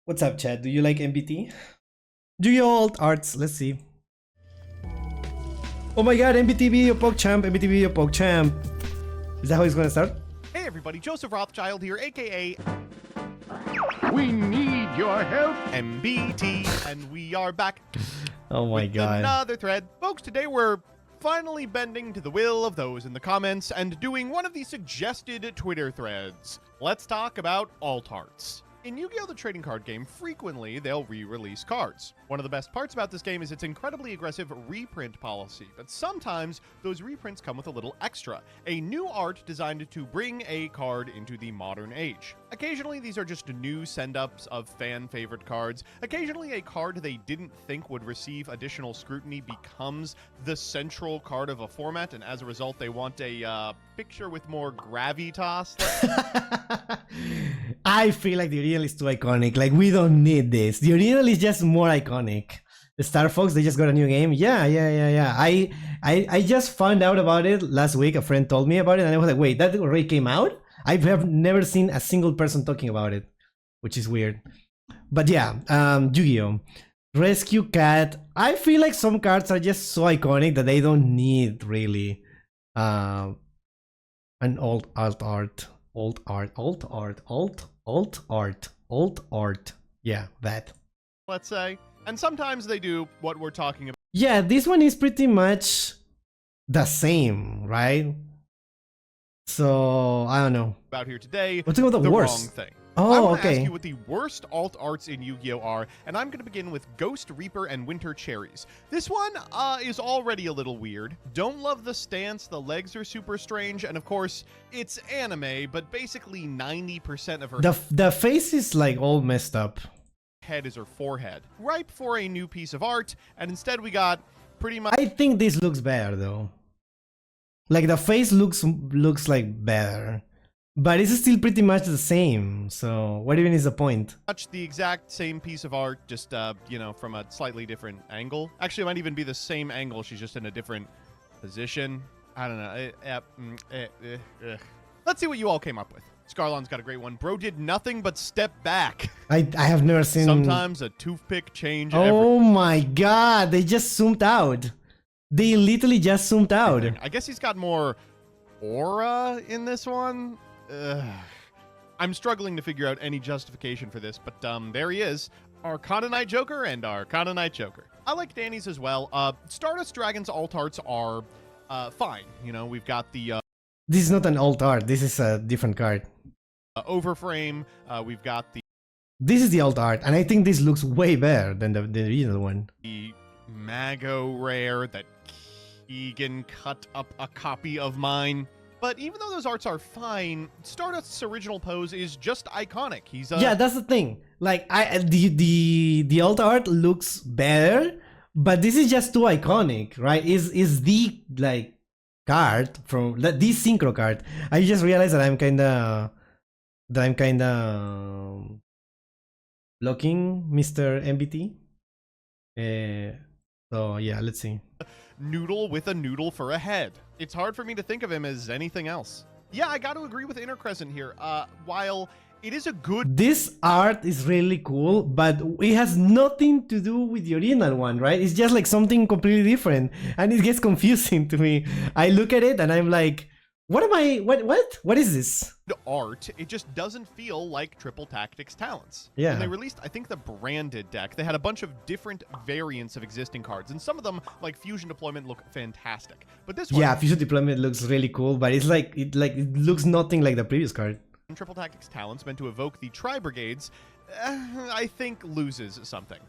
What's up, Chad? Do you like MBT? Yu-Gi-Oh! Alt Arts. Let's see. Oh my god, MBT Video PogChamp, MBT Video PogChamp. Is that how it's gonna start? Hey everybody, Joseph Rothschild here, aka We need your help. MBT, and we are back Oh my with god. another thread. Folks, today we're finally bending to the will of those in the comments and doing one of the suggested Twitter threads. Let's talk about alt arts. In Yu-Gi-Oh! The trading card game, frequently they'll re-release cards. One of the best parts about this game is its incredibly aggressive reprint policy, but sometimes those reprints come with a little extra, a new art designed to bring a card into the modern age. Occasionally these are just new send-ups of fan-favorite cards. Occasionally a card they didn't think would receive additional scrutiny becomes the central card of a format, and as a result they want a picture with more gravitas. I feel like the original is too iconic. Like, we don't need this. The original is just more iconic. The Star Fox, they just got a new game. Yeah. I just found out about it last week. A friend told me about it, and I was like, wait, that already came out? I have never seen a single person talking about it, which is weird. But yeah, Yu-Gi-Oh! Rescue Cat. I feel like some cards are just so iconic that they don't need really an alt art. Alt art. Yeah, that. Let's say. And sometimes they do what we're talking about. Yeah, this one is pretty much the same, right? So, I don't know. About here today. Let's talk about the worst. Wrong thing. Oh, I want to okay. ask you what the worst alt arts in Yu-Gi-Oh are, and I'm going to begin with Ghost Reaper and Winter Cherries. This one is already a little weird. Don't love the stance, the legs are super strange, and of course, it's anime, but basically 90% of her The face is like all messed up. head is her forehead. Ripe for a new piece of art, and instead we got pretty much I think this looks better though. Like the face looks like better. But it's still pretty much the same, so what even is the point? the exact same piece of art, just, you know, from a slightly different angle. Actually, it might even be the same angle, she's just in a different position. I don't know. Let's see what you all came up with. Scarlon's got a great one. Bro did nothing but step back. I have never seen... Sometimes a toothpick change. Oh my god, they just zoomed out. They literally just zoomed out. I guess he's got more aura in this one. I'm struggling to figure out any justification for this, but there he is. Arcana Knight Joker and Arcana Knight Joker. I like Danny's as well. Stardust Dragon's alt arts are fine. You know, we've got the This is not an alt art, this is a different card. overframe. We've got This is the alt art, and I think this looks way better than the original one. the Mago rare that Keegan cut up a copy of mine. But even though those arts are fine, Stardust's original pose is just iconic. He's Yeah, that's the thing. Like, the alt art looks better, but this is just too iconic, right? Is the like card from the synchro card. I just realized that I'm kinda blocking Mr. MBT. So yeah, let's see. noodle with a noodle for a head. It's hard for me to think of him as anything else. Yeah, I got to agree with Inner Crescent here. While it is a good... This art is really cool, but it has nothing to do with the original one, right? It's just like something completely different, and it gets confusing to me. I look at it and I'm like, what is this? art, it just doesn't feel like Triple Tactics Talents. Yeah. When they released, I think, the branded deck, they had a bunch of different variants of existing cards, and some of them, like Fusion Deployment, look fantastic. But this one... Yeah, Fusion Deployment looks really cool, but it's like it looks nothing like the previous card. Triple Tactics Talents meant to evoke the Tri-Brigades, I think loses something.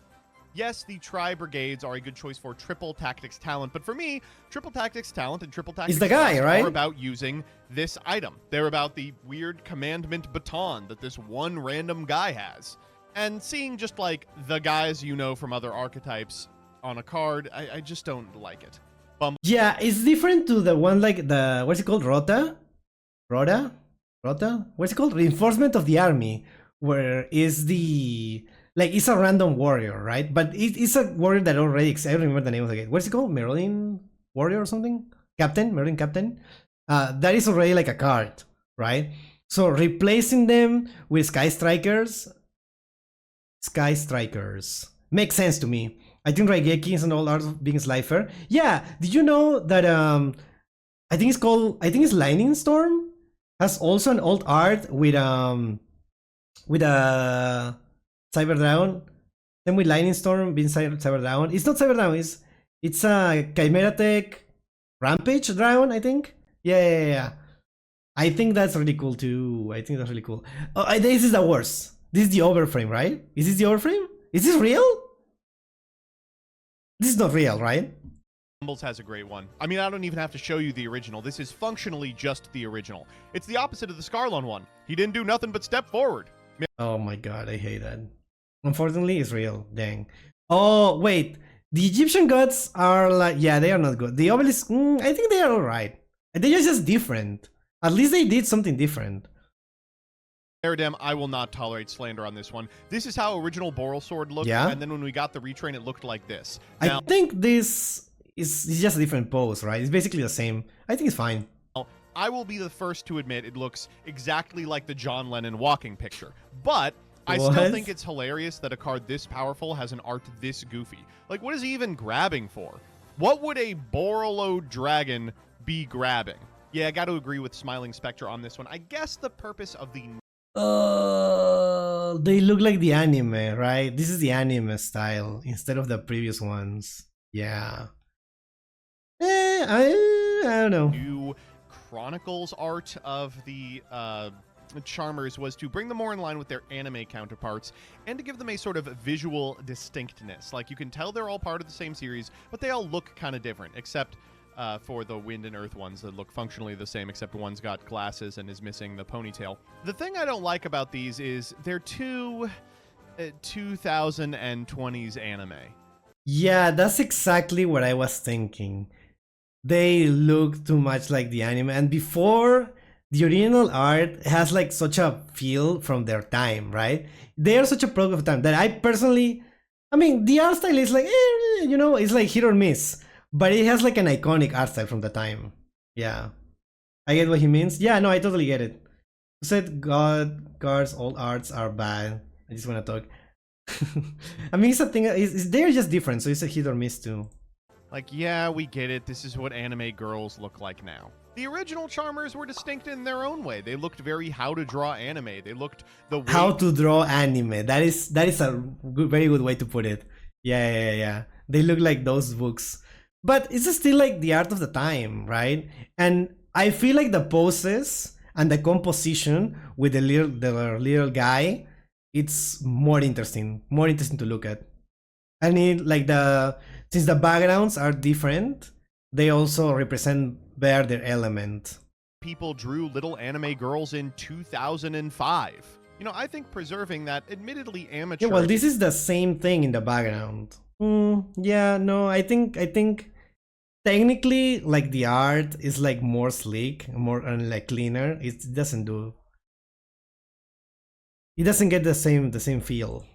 Yes, the Tri-Brigades are a good choice for Triple Tactics Talent, but for me, Triple Tactics Talent and Triple Tactics It's the guy, Talent right? are about using this item. They're about the weird commandment baton that this one random guy has. And seeing just like the guys you know from other archetypes on a card, I just don't like it. Yeah, it's different to the one like the, what's it called, Rota? What's it called? Reinforcement of the Army, where is the... Like, it's a random warrior, right? But it's a warrior that already exists. I don't remember the name of the game. What's it called? Merlin Warrior or something? Merlin Captain? That is already like a card, right? So replacing them with Sky Strikers Sky Strikers. Makes sense to me. I think Raigeki is an old art of being Slifer. Yeah, did you know that I think it's Lightning Storm has also an old art with a Cyber Dragon. Then with Lightning Storm being Cyber Dragon. It's not Cyber Dragon, it's a Chimera Tech Rampage Dragon, I think. Yeah. I think that's really cool too. I think that's really cool. Oh, this is the worst. This is the overframe, right? Is this the overframe? Is this real? This is not real, right? Mumbles has a great one. I mean, I don't even have to show you the original. This is functionally just the original. It's the opposite of the Scarlon one. He didn't do nothing but step forward. Oh my god, I hate that. Unfortunately, it's real. Dang. Oh, wait. The Egyptian gods are like... Yeah, they are not good. The obelisk... I think they are alright. They are just different. At least they did something different. Aradem, I will not tolerate slander on this one. This is how original Boral Sword looked, Yeah? and then when we got the retrain, it looked like this. Now, I think this is just a different pose, right? It's basically the same. I think it's fine. I will be the first to admit it looks exactly like the John Lennon walking picture. But I What? still think it's hilarious that a card this powerful has an art this goofy. Like, what is he even grabbing for? What would a Borolo dragon be grabbing? Yeah, I got to agree with Smiling Spectre on this one. I guess the purpose of the... They look like the anime, right? This is the anime style instead of the previous ones. Yeah. I don't know. new Chronicles art of the Charmers was to bring them more in line with their anime counterparts and to give them a sort of visual distinctness. Like, you can tell they're all part of the same series, but they all look kind of different, except for the Wind and Earth ones that look functionally the same, except one's got glasses and is missing the ponytail. The thing I don't like about these is they're too 2020s anime. Yeah, that's exactly what I was thinking. They look too much like the anime, and before the original art has like such a feel from their time, right? They are such a product of time that I personally, I mean, the art style is like, it's like hit or miss, but it has like an iconic art style from the time. Yeah, I get what he means. Yeah, no, I totally get it. Who said gods, all arts are bad? I just want to talk. I mean, it's a thing. They're just different, so it's a hit or miss too. Like, yeah, we get it. This is what anime girls look like now. The original Charmers were distinct in their own way. They looked very how to draw anime. They looked the way... How to draw anime. That is a very good way to put it. Yeah. They look like those books. But it's still like the art of the time, right? And I feel like the poses and the composition with the little guy, it's more interesting to look at. I mean, like since the backgrounds are different, they also represent better their element. People drew little anime girls in 2005. You know, I think preserving that admittedly amateur... Yeah, well, this is the same thing in the background. Yeah, no, I think technically, like, the art is like more sleek, more like cleaner. It doesn't get the same feel.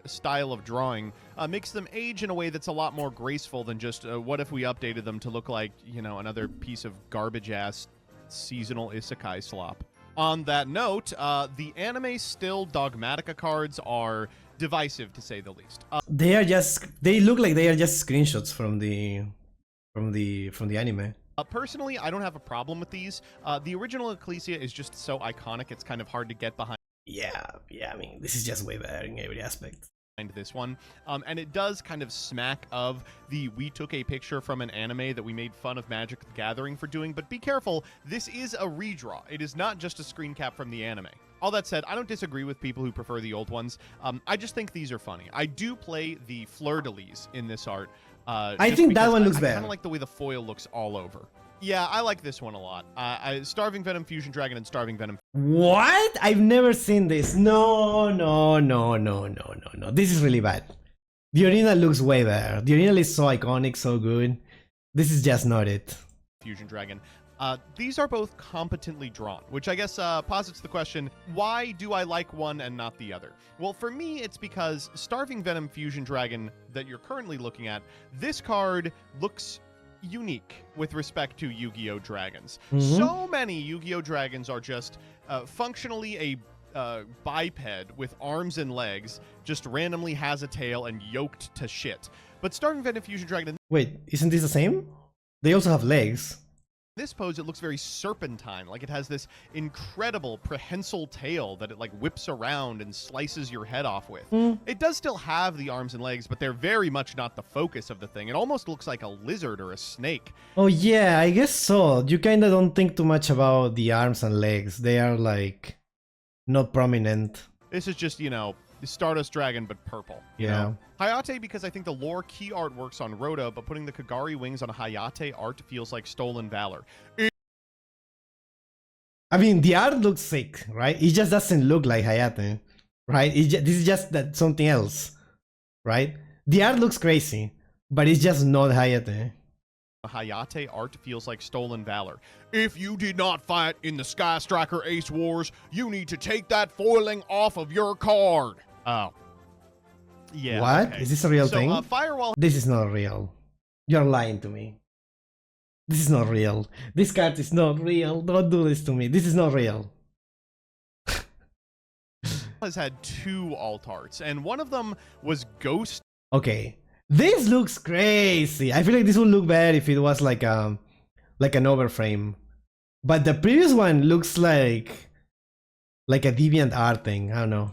Style of drawing makes them age in a way that's a lot more graceful than just what if we updated them to look like, another piece of garbage ass seasonal isekai slop. On that note, the anime still Dogmatica cards are divisive to say the least. They look like they are just screenshots from the anime. Personally, I don't have a problem with these. The original Ecclesia is just so iconic, it's kind of hard to get behind. Yeah, I mean, this is just way better in every aspect. This one, and it does kind of smack of we took a picture from an anime that we made fun of Magic the Gathering for doing, but be careful, this is a redraw. It is not just a screen cap from the anime. All that said, I don't disagree with people who prefer the old ones. I just think these are funny. I do play the fleur-de-lis in this art. I think that one looks I better. kind of like the way the foil looks all over. Yeah, I like this one a lot. Starving Venom Fusion Dragon and Starving Venom. What? I've never seen this. No. This is really bad. The original looks way better. The original is so iconic, so good. This is just not it. Fusion Dragon. These are both competently drawn, which I guess posits the question, why do I like one and not the other? Well, for me, it's because Starving Venom Fusion Dragon that you're currently looking at, this card looks unique with respect to Yu-Gi-Oh! Dragons. So many Yu-Gi-Oh! Dragons are just functionally biped with arms and legs just randomly has a tail and yoked to shit. But Starving Vet and Fusion Dragon, in Wait, isn't this the same? They also have legs. this pose, it looks very serpentine, like it has this incredible prehensile tail that it like whips around and slices your head off with. It does still have the arms and legs, but they're very much not the focus of the thing. It almost looks like a lizard or a snake. Oh yeah, I guess so. You kinda don't think too much about the arms and legs. They are like not prominent. This is just, you know, the Stardust Dragon, but purple. You Yeah. know? Hayate, because I think the lore key art works on Rhoda, but putting the Kagari wings on Hayate art feels like stolen valor. I mean, the art looks sick, right? It just doesn't look like Hayate, right? This is just something else, right? The art looks crazy, but it's just not Hayate. Hayate art feels like stolen valor. If you did not fight in the Sky Striker Ace Wars, you need to take that foiling off of your card. Oh. Yeah. What? Okay. Is this a real thing? Firewall. This is not real. You're lying to me. This is not real. This card is not real. Don't do this to me. This is not real. Has had 2 alt arts, and one of them was Ghost. Okay. This looks crazy. I feel like this would look bad if it was like an overframe. But the previous one looks like a deviant art thing. I don't know.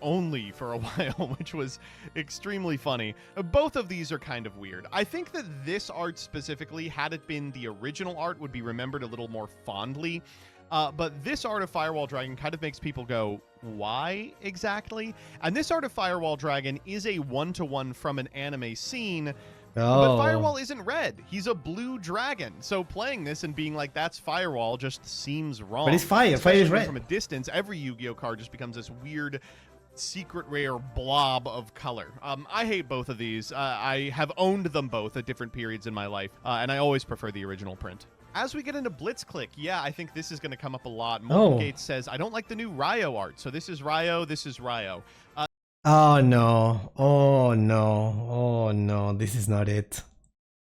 Only for a while, which was extremely funny. Both of these are kind of weird. I think that this art specifically, had it been the original art, would be remembered a little more fondly. But this art of Firewall Dragon kind of makes people go, why exactly? And this art of Firewall Dragon is a one-to-one from an anime scene. But Firewall isn't red. He's a blue dragon. So playing this and being like, that's Firewall, just seems wrong. But it's fire. Fire is red. From a distance, every Yu-Gi-Oh card just becomes this weird secret rare blob of color. I hate both of these. I have owned them both at different periods in my life, and I always prefer the original print. As we get into Blitzclick, yeah, I think this is going to come up a lot. Molten Gates says, I don't like the new Ryo art. So this is Ryo, this is Ryo. Oh no. Oh no. Oh no. This is not it.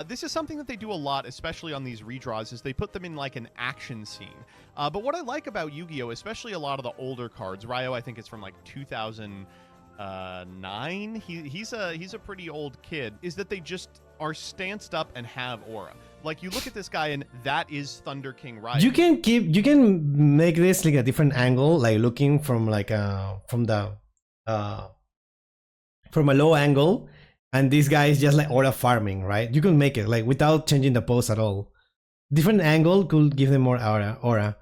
This is something that they do a lot, especially on these redraws, is they put them in like an action scene. But what I like about Yu-Gi-Oh, especially a lot of the older cards, Ryo I think is from like 2009. He's a pretty old kid. Is that they just are stanced up and have aura. Like you look at this guy and that is Thunder King Ryo. You can make this like a different angle, like looking from like from a low angle. And this guy is just like aura farming, right? You can make it like without changing the pose at all. Different angle could give them more aura.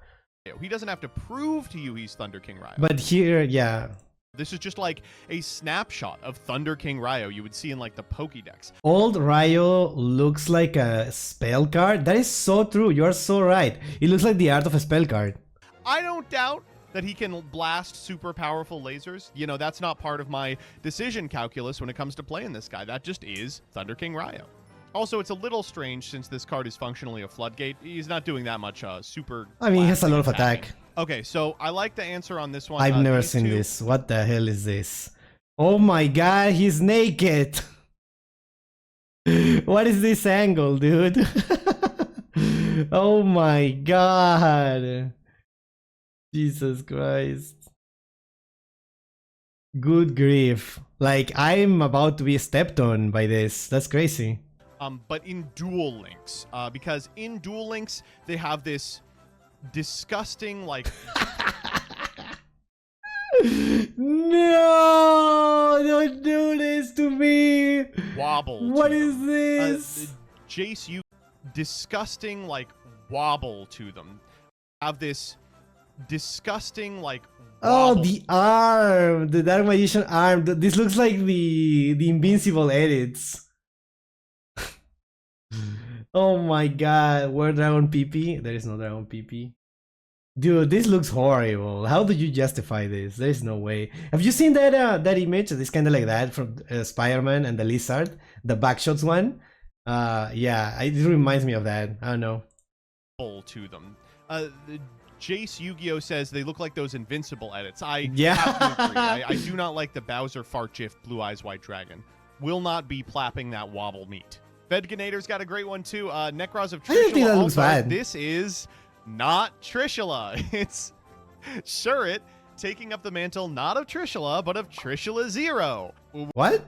He doesn't have to prove to you he's Thunder King Ryo. But here, yeah. This is just like a snapshot of Thunder King Ryo you would see in like the Pokédex. Old Ryo looks like a spell card. That is so true. You are so right. It looks like the art of a spell card. I don't doubt that he can blast super powerful lasers. You know, that's not part of my decision calculus when it comes to playing this guy. That just is Thunder King Ryo. Also, it's a little strange since this card is functionally a floodgate. He's not doing that much super... I mean, he has a lot of attack. Okay, so I like the answer on this one. I've never seen this. What the hell is this? Oh my god, he's naked! What is this angle, dude? Oh my god! Jesus Christ. Good grief. Like, I'm about to be stepped on by this. That's crazy. But in Duel Links, because in Duel Links, they have this disgusting, like... No! Don't do this to me! Wobble. What is this? Jace, you disgusting, like, wobble to them. Have this disgusting, like, wobble. Oh, the arm! The Dark Magician arm. This looks like the Invincible edits. Oh my god. Where Dragon PP? There is no Dragon PP. Dude, this looks horrible. How do you justify this? There is no way. Have you seen that that image? It's kind of like that from Spider-Man and the Lizard, the backshots one. Yeah, it reminds me of that. I don't know. To them. Jace Yu-Gi-Oh says they look like those Invincible edits. Yeah. Have to agree. I do not like the Bowser fart gif, Blue Eyes White Dragon. Will not be plapping that wobble meat. Vedganator's got a great one too. Necros of Trishula. I don't think that looks also, bad. This is not Trishula. It's sure it taking up the mantle not of Trishula, but of Trishula Zero. What?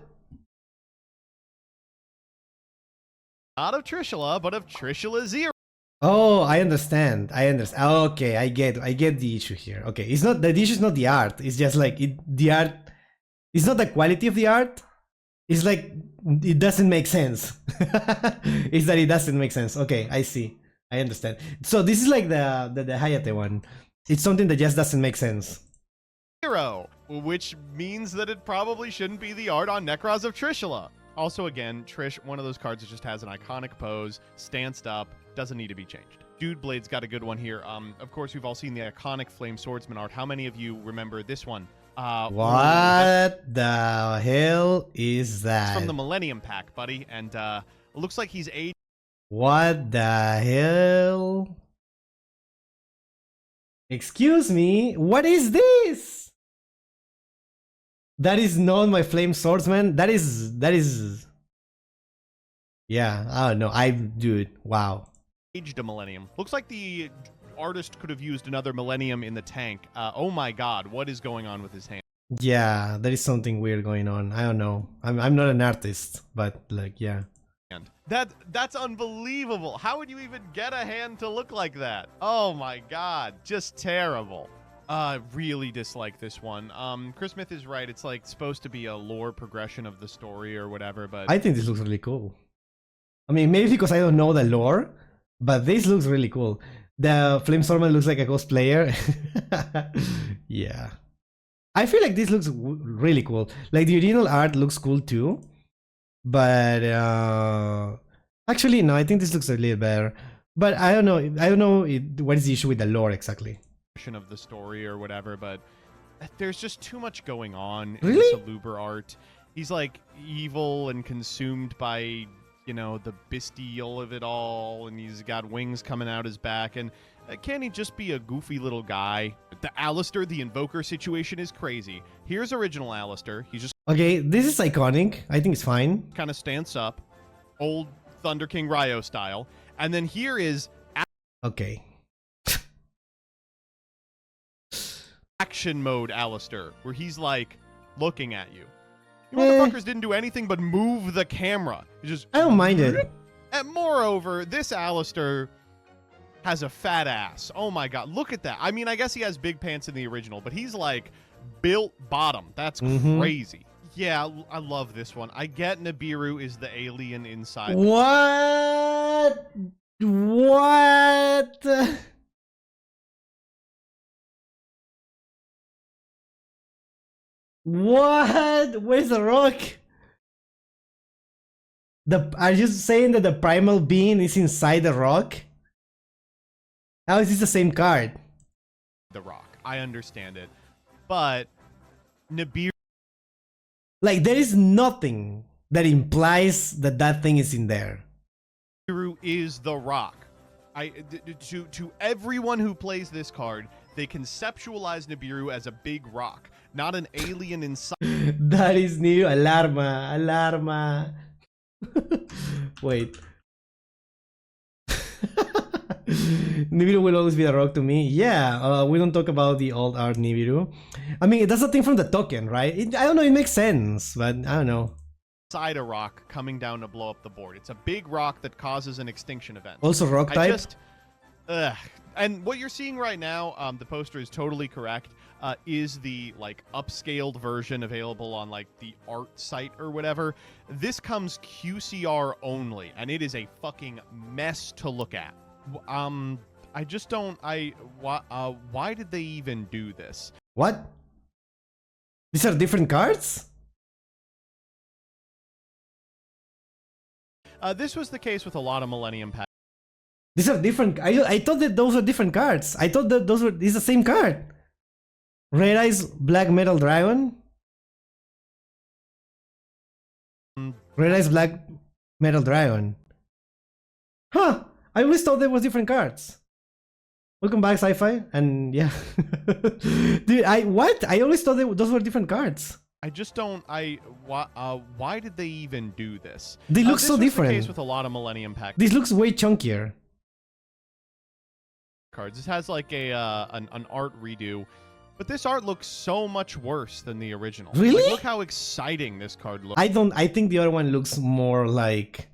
Not of Trishula, but of Trishula Zero. Oh, I understand. I understand. Okay, I get the issue here. Okay, it's not the issue is not the art. It's just like the art. It's not the quality of the art. It's like it doesn't make sense. It's that it doesn't make sense. Okay, I see. I understand. So this is like the Hayate one. It's something that just doesn't make sense. Zero, which means that it probably shouldn't be the art on Necros of Trishula. Also, again, Trish, one of those cards that just has an iconic pose, stanced up, doesn't need to be changed. Dude Blade's got a good one here. Of course, we've all seen the iconic Flame Swordsman art. How many of you remember this one? What the hell is that? It's from the Millennium Pack, buddy, and it looks like he's aged. What the hell? Excuse me, what is this? That is not my Flame Swordsman. That is. Yeah, I don't know. Dude, wow. Aged a Millennium. Looks like the artist could have used another Millennium in the tank. Oh my god, what is going on with his hand? Yeah, there is something weird going on. I don't know. I'm not an artist, but like, yeah. That's unbelievable. How would you even get a hand to look like that? Oh my god, just terrible. Really dislike this one. Chris Smith is right. It's like supposed to be a lore progression of the story or whatever, but I think this looks really cool. I mean, maybe because I don't know the lore, but this looks really cool. The Flame Swordsman looks like a cosplayer. Yeah. I feel like this looks really cool. Like the original art looks cool too. But actually no, I think this looks a little better. But I don't know. What is the issue with the lore exactly. of the story or whatever, but there's just too much going on in Really? the Saluber art. He's like evil and consumed by, you know, the bestial of it all, and he's got wings coming out his back, and can't he just be a goofy little guy? The Alistair the Invoker situation is crazy. Here's original Alistair. He's just Okay, this is iconic. I think it's fine. kind of stance up, old Thunder King Ryo style, and then here is Okay. action mode Alistair, where he's like looking at you. You Eh. motherfuckers didn't do anything but move the camera. You just I don't mind it. And moreover, this Alistair has a fat ass. Oh my god, look at that. I mean, I guess he has big pants in the original, but he's like built bottom. That's crazy. Yeah, I love this one. I get Nibiru is the alien inside. What? What? What? Where's the rock? Are you saying that the primal being is inside the rock? How is this the same card? The Rock. I understand it. But Nibiru Like, there is nothing that implies that that thing is in there. is the Rock. To everyone who plays this card, they conceptualize Nibiru as a big rock, not an alien inside. That is new. Alarma. Alarma. Wait. Nibiru will always be the rock to me. Yeah, we don't talk about the old art Nibiru. I mean, that's the thing from the token, right? I don't know, it makes sense, but I don't know. Inside a rock coming down to blow up the board. It's a big rock that causes an extinction event. Also rock type? And what you're seeing right now, the poster is totally correct, is the like upscaled version available on like the art site or whatever. This comes QCR only, and it is a fucking mess to look at. I just don't. Why did they even do this? What? These are different cards? This was the case with a lot of Millennium Packs. These are different. I thought that those were different cards. I thought that those were. It's the same card. Red Eyes Black Metal Dragon. Red Eyes Black Metal Dragon. Huh. I always thought there was different cards. Welcome back, Sci-Fi. And yeah. Dude, what? I always thought those were different cards. I just don't. Why did they even do this? They look so this was different. The case with a lot of Millennium Pack This looks way chunkier. cards. This has like an art redo. But this art looks so much worse than the original. Really? Like, look how exciting this card looks. I think the other one looks more like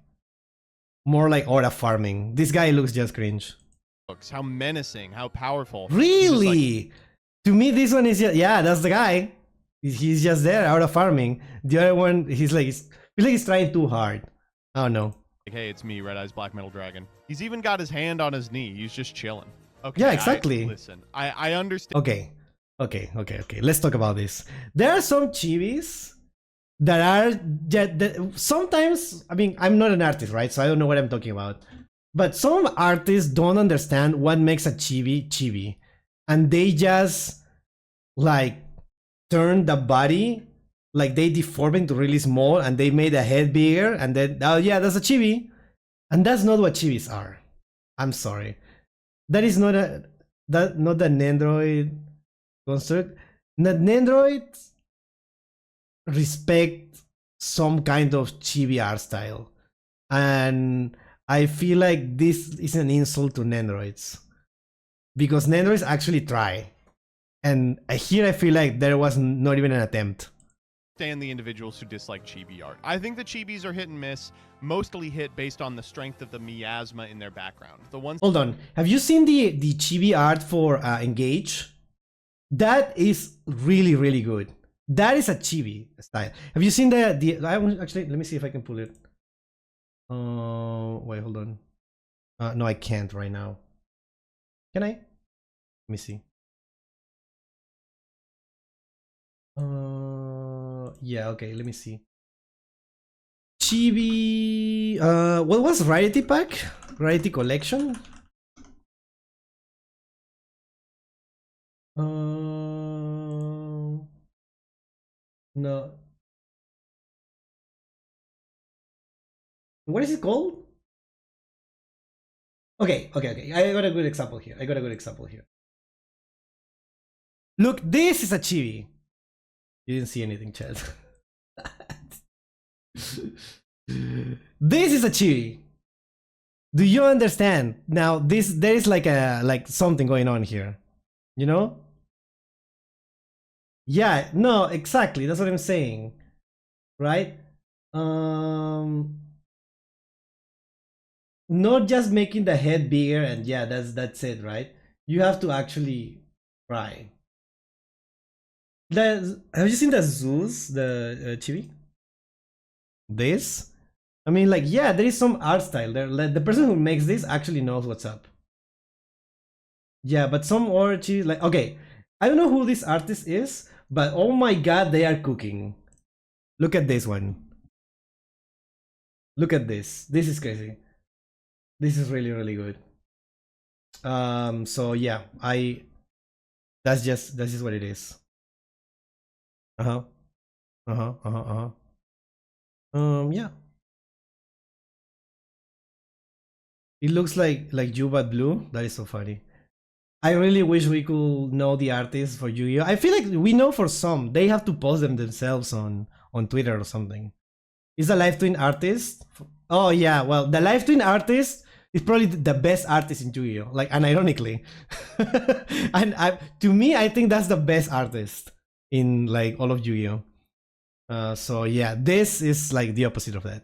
aura farming. This guy looks just cringe. How menacing, how powerful. Really? To me, this one is just, yeah, that's the guy. He's just there, aura farming. The other one, he's like he's trying too hard. I don't know. Like, hey, it's me, Red Eyes Black Metal Dragon. He's even got his hand on his knee. He's just chilling. Okay. Yeah, exactly. Listen, I understand. Okay. Let's talk about this. There are some chibis that are sometimes, I mean, I'm not an artist, right? So I don't know what I'm talking about. But some artists don't understand what makes a chibi. And they just like turn the body, like they deform it to really small and they made the head bigger and then, oh yeah, that's a chibi. And that's not what chibis are. I'm sorry. That is not an Nendroid construct. Nendroid respect some kind of chibi art style. And I feel like this is an insult to Nendroids. Because Nendroids actually try. And here I feel like there was not even an attempt. Stand the individuals who dislike chibi art. I think the chibis are hit and miss, mostly hit based on the strength of the miasma in their background. The ones. Hold on, have you seen the chibi art for Engage? That is really good. That is a chibi style. Have you seen the? Actually, let me see if I can pull it. Wait, hold on. No, I can't right now. Can I? Let me see. Yeah, okay, let me see. Chibi, what was Rarity Pack? Rarity Collection? No. What is it called? Okay. I got a good example here. Look, this is a chibi. You didn't see anything, Chad. This is a chibi. Do you understand? Now, there is like something going on here. You know? Yeah, no, exactly. That's what I'm saying. Right? Not just making the head bigger and yeah, that's it, right? You have to actually try. Have you seen the Zeus, the chibi? This? I mean, like, yeah, there is some art style there. Like, the person who makes this actually knows what's up. Yeah, but some other chibi, like, okay, I don't know who this artist is, but oh my god, they are cooking. Look at this one. Look at this. This is crazy. This is really good. So yeah, that's just what it is. Yeah. It looks like you but blue. That is so funny. I really wish we could know the artists for Yu-Gi-Oh! I feel like we know for some. They have to post them themselves on Twitter or something. Is the live twin artist? Oh yeah, well, the live twin artist is probably the best artist in Yu-Gi-Oh! Like, unironically. And to me, I think that's the best artist in like all of Yu-Gi-Oh! So yeah, this is like the opposite of that.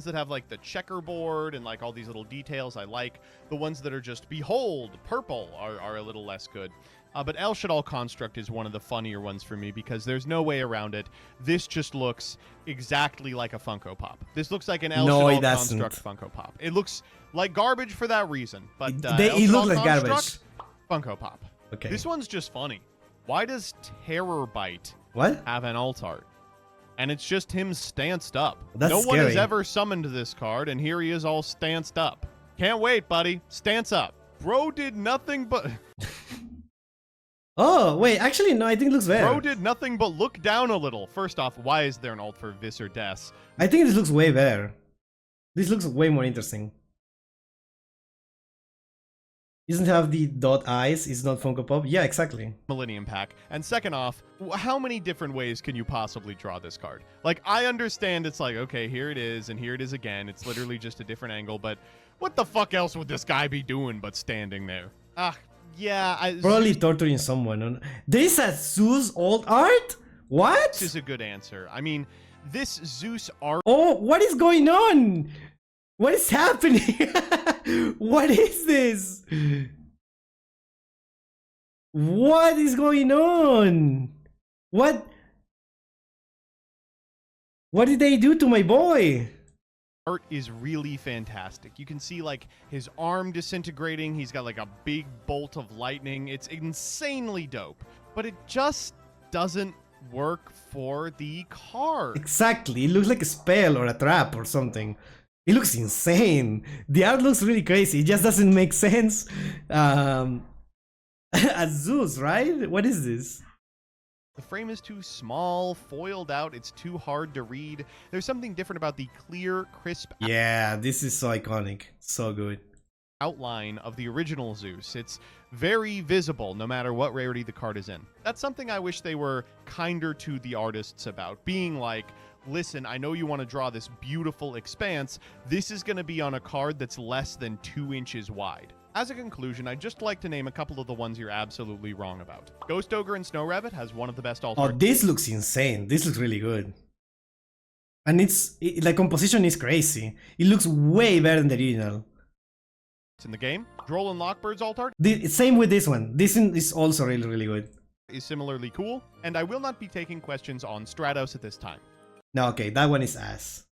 That have like the checkerboard and like all these little details I like. The ones that are just behold purple are a little less good. But El Shadal Construct is one of the funnier ones for me because there's no way around it. This just looks exactly like a Funko Pop. This looks like an El Shadal Construct Funko Pop. It looks like garbage for that reason, but it looks like garbage. Funko Pop. Okay. This one's just funny. Why does Terror Bite have an alt art? And it's just him stanced up. That's no scary. one has ever summoned this card, and here he is all stanced up. Can't wait, buddy. Stance up. Bro did nothing but... Oh, wait, actually, no, I think it looks better. Bro did nothing but look down a little. First off, why is there an alt for Vis or Des? I think this looks way better. This looks way more interesting. Doesn't have the dot eyes, it's not Funko Pop. Yeah, exactly. Millennium Pack. And second off, how many different ways can you possibly draw this card? Like, I understand it's like, okay, here it is, and here it is again. It's literally just a different angle, but what the fuck else would this guy be doing but standing there? Yeah, Probably Zeus torturing someone. There is a Zeus alt art? What? is a good answer. I mean, this Zeus art Oh, what is going on? What is happening? What is this? What is going on? What did they do to my boy? art is really fantastic. You can see like his arm disintegrating. He's got like a big bolt of lightning. It's insanely dope, but it just doesn't work for the card. Exactly. It looks like a spell or a trap or something. It looks insane. The art looks really crazy. It just doesn't make sense. A Zeus, right? What is this? The frame is too small, foiled out, it's too hard to read. There's something different about the clear, crisp Yeah, this is so iconic. So good. outline of the original Zeus. It's very visible no matter what rarity the card is in. That's something I wish they were kinder to the artists about, being like, listen, I know you want to draw this beautiful expanse. This is going to be on a card that's less than 2 inches wide. As a conclusion, I'd just like to name a couple of the ones you're absolutely wrong about. Ghost Ogre and Snow Rabbit has one of the best alt Oh, art. this looks insane. This looks really good. And the composition is crazy. It looks way better than the original. In the game. Droll and Lockbird's alt art Same with this one. This one is also really, really good. is similarly cool, and I will not be taking questions on Stratos at this time. No, okay, that one is ass.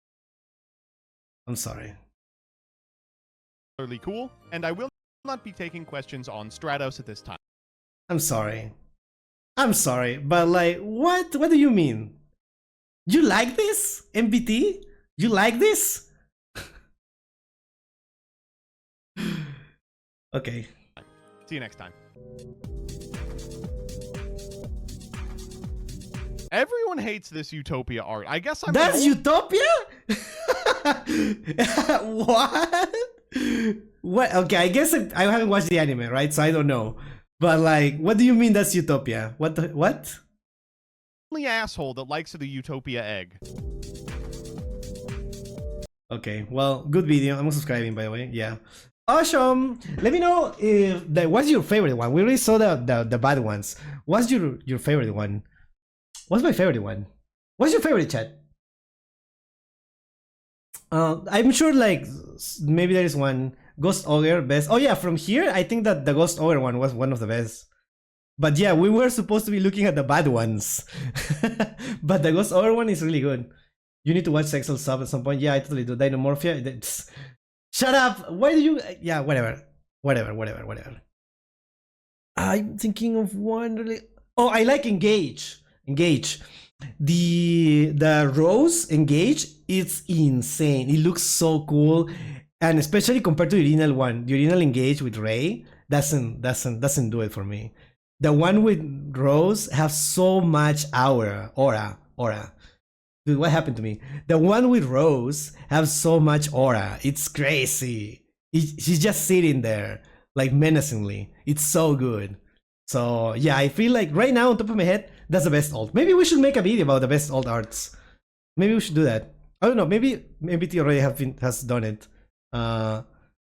I'm sorry. Similarly cool, and I will not be taking questions on Stratos at this time. I'm sorry. I'm sorry, but like, what? What do you mean? You like this? MBT? You like this? Okay. See you next time. Everyone hates this Utopia art. I guess I'm the That's only- Utopia? What? What? Okay, I guess I haven't watched the anime, right? So I don't know. But like, what do you mean that's Utopia? What? only asshole that likes the Utopia egg. Okay, well, good video. I'm subscribing, by the way. Yeah. Awesome. Let me know if what's your favorite one. We already saw the bad ones. What's your favorite one? What's my favorite one? What's your favorite, chat? I'm sure like maybe there is one Ghost Ogre best. Oh yeah, from here I think that the Ghost Ogre one was one of the best. But yeah, we were supposed to be looking at the bad ones. But the Ghost Ogre one is really good. You need to watch Sexual Sub at some point. Yeah, I totally do. Dynamorphia. Shut up! Why do you? Yeah, whatever. I'm thinking of one really. Oh, I like Engage. The Rose Engage, it's insane. It looks so cool, and especially compared to the original one. The original Engage with Ray doesn't do it for me. The one with Rose has so much aura. Dude, what happened to me? The one with Rose has so much aura. It's crazy. She's just sitting there, like menacingly. It's so good. So yeah, I feel like right now on top of my head, that's the best alt. Maybe we should make a video about the best alt arts. Maybe we should do that. I don't know. Maybe T already has done it.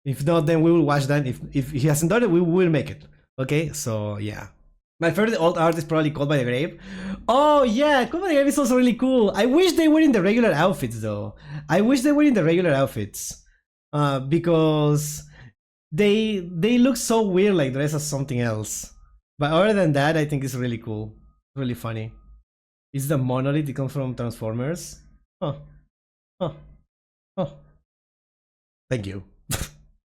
If not, then we will watch that. If he hasn't done it, we will make it. Okay. So yeah. My favorite alt art is probably Called by the Grave. Oh yeah, Called by the Grave is also really cool. I wish they were in the regular outfits though. Because they look so weird like dressed as something else. But other than that, I think it's really cool. Really funny. Is the monolith? It comes from Transformers. Huh. Thank you.